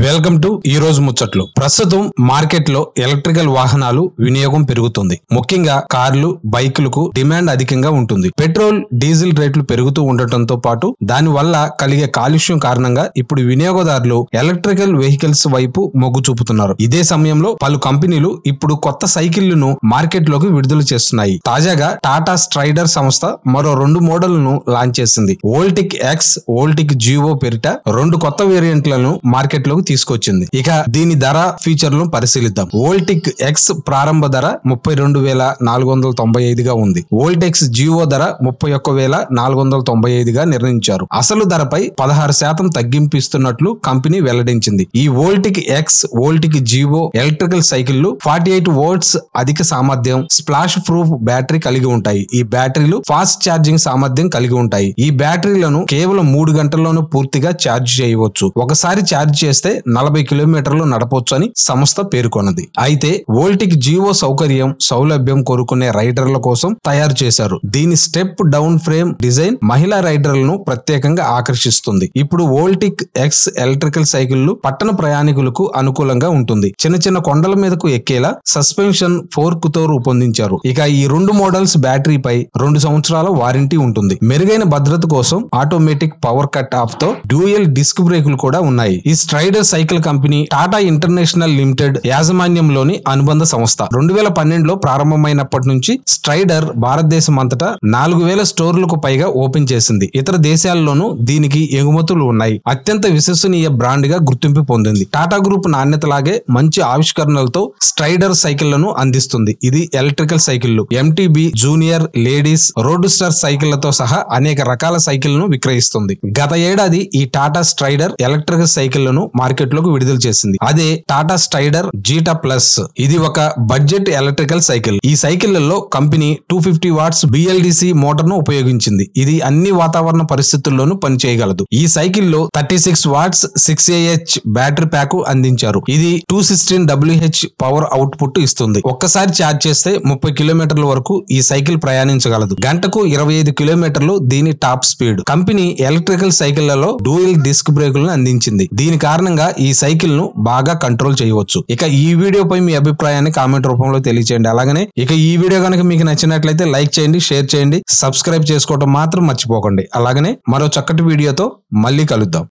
Welcome to ఈ రోజు ముచ్చట్లు. ప్రస్తుతం మార్కెట్ లో ఎలక్ట్రికల్ వాహనాలు వినియోగం పెరుగుతుంది. ముఖ్యంగా కార్లు, బైకులకు డిమాండ్ అధికంగా ఉంటుంది. పెట్రోల్, డీజిల్ రేట్లు పెరుగుతూ ఉండటంతో పాటు దాని వల్ల కలిగే కాలుష్యం కారణంగా ఇప్పుడు వినియోగదారులు ఎలక్ట్రికల్ వెహికల్స్ వైపు మొగ్గు చూపుతున్నారు. ఇదే సమయంలో పలు కంపెనీలు ఇప్పుడు కొత్త సైకిళ్లను మార్కెట్ లోకి విడుదల చేస్తున్నాయి. తాజాగా టాటా స్ట్రైడర్ సంస్థ మరో 2 మోడళ్లను లాంచ్ చేసింది. వోల్టిక్ ఎక్స్, వోల్టిక్ జివో పేరిట 2 కొత్త వేరియంట్లను మార్కెట్ లోకి తీసుకొచ్చింది. ఇక దీని ధర, ఫీచర్లను పరిశీలిద్దాం. వోల్టిక్ ఎక్స్ ప్రారంభ ధర 32,495 గా ఉంది. వోల్టెక్స్ జివో ధర 31,495 గా నిర్ణయించారు. అసలు ధరపై 16% తగ్గింపు ఇస్తున్నట్లు కంపెనీ వెల్లడించింది. ఈ వోల్టిక్ ఎక్స్, వోల్టిక్ జివో ఎలక్ట్రికల్ సైకిళ్లు 48 వోల్ట్స్ అధిక సామర్థ్యం, స్ప్లాష్ ప్రూఫ్ బ్యాటరీ కలిగి ఉంటాయి. ఈ బ్యాటరీలు ఫాస్ట్ ఛార్జింగ్ సామర్థ్యం కలిగి ఉంటాయి. ఈ బ్యాటరీలను కేవలం 3 గంటల్లోనూ పూర్తిగా ఛార్జ్ చేయవచ్చు. ఒకసారి ఛార్జ్ చేస్తే 40 కిలోమీటర్లు నడపొచ్చు అని సంస్థ పేర్కొన్నది. అయితే వోల్టిక్ జివో సౌలభ్యం కోరుకునే రైడర్ల కోసం తయారు చేశారు. దీని స్టెప్ డౌన్ ఫ్రేమ్ డిజైన్ మహిళా రైడర్లను ప్రత్యేకంగా ఆకర్షిస్తుంది. ఇప్పుడు వోల్టిక్ ఎక్స్ ఎలక్ట్రికల్ సైకిళ్లు పట్టణ ప్రయాణికులకు అనుకూలంగా ఉంటుంది. చిన్న చిన్న కొండల మీదకు ఎక్కేలా సస్పెన్షన్ ఫోర్క్ తో రూపొందించారు. ఇక ఈ 2 మోడల్స్ బ్యాటరీపై 2 సంవత్సరాల వారంటీ ఉంటుంది. మెరుగైన భద్రత కోసం ఆటోమేటిక్ పవర్ కట్ ఆఫ్ తో డ్యూయల్ డిస్క్ బ్రేకులు కూడా ఉన్నాయి. ఈ strider cycle company Tata international limited యాజమాన్యంలోని అనుబంధ సంస్థ. 2012లో ప్రారంభమైనప్పటి నుంచి స్ట్రైడర్ భారతదేశం అంతటా 4,000 స్టోర్లకు పైగా ఓపెన్ చేసింది. ఇతర దేశాల్లోనూ దీనికి ఎగుమతులు ఉన్నాయి. అత్యంత విశ్వసనీయ బ్రాండ్ గా గుర్తింపు పొందింది. టాటా గ్రూప్ నాణ్యతలాగే మంచి ఆవిష్కరణలతో స్ట్రైడర్ సైకిళ్లను అందిస్తుంది. ఇది ఎలక్ట్రికల్ సైకిళ్లు, MTB, junior, ladies, road star సైకిళ్లతో సహా అనేక రకాల సైకిళ్లను విక్రయిస్తుంది. గత ఏడాది ఈ టాటా స్ట్రైడర్ ఎలక్ట్రికల్ సైకిళ్లను మార్కెట్ లోకి విడుదల చేసింది. అదే టాటా స్ట్రైడర్ జీటా ప్లస్. ఇది ఒక బడ్జెట్ ఎలక్ట్రికల్ సైకిల్. ఈ సైకిళ్లలో కంపెనీ 250 వాట్స్ BLDC మోటార్ ను ఉపయోగించింది. ఇది అన్ని వాతావరణ పరిస్థితుల్లోనూ పనిచేయగలదు. ఈ సైకిల్లో 36 వాట్స్ 6Ah బ్యాటరీ ప్యాక్ అందించారు. ఇది 216 WH పవర్ అవుట్పుట్ ఇస్తుంది. ఒక్కసారి ఛార్జ్ చేస్తే 30 కిలోమీటర్ల వరకు ఈ సైకిల్ ప్రయాణించగలదు. గంటకు 25 కిలోమీటర్లు దీని టాప్ స్పీడ్. కంపెనీ ఎలక్ట్రికల్ సైకిళ్లలో డ్యూయల్ డిస్క్ బ్రేకులను అందించింది. దీని కారణంగా ఈ సైకిల్ ను బాగా కంట్రోల్ చేయవచ్చు. ఇక ఈ వీడియోపై మీ అభిప్రాయాన్ని కామెంట్ రూపంలో తెలియచేయండి. అలాగనే ఇక ఈ వీడియో కనుక మీకు నచ్చినట్లయితే లైక్ చేయండి, షేర్ చేయండి, సబ్స్క్రైబ్ చేసుకోవడం మాత్రం మర్చిపోకండి. అలాగనే మరో చక్కటి వీడియోతో మళ్ళీ కలుద్దాం.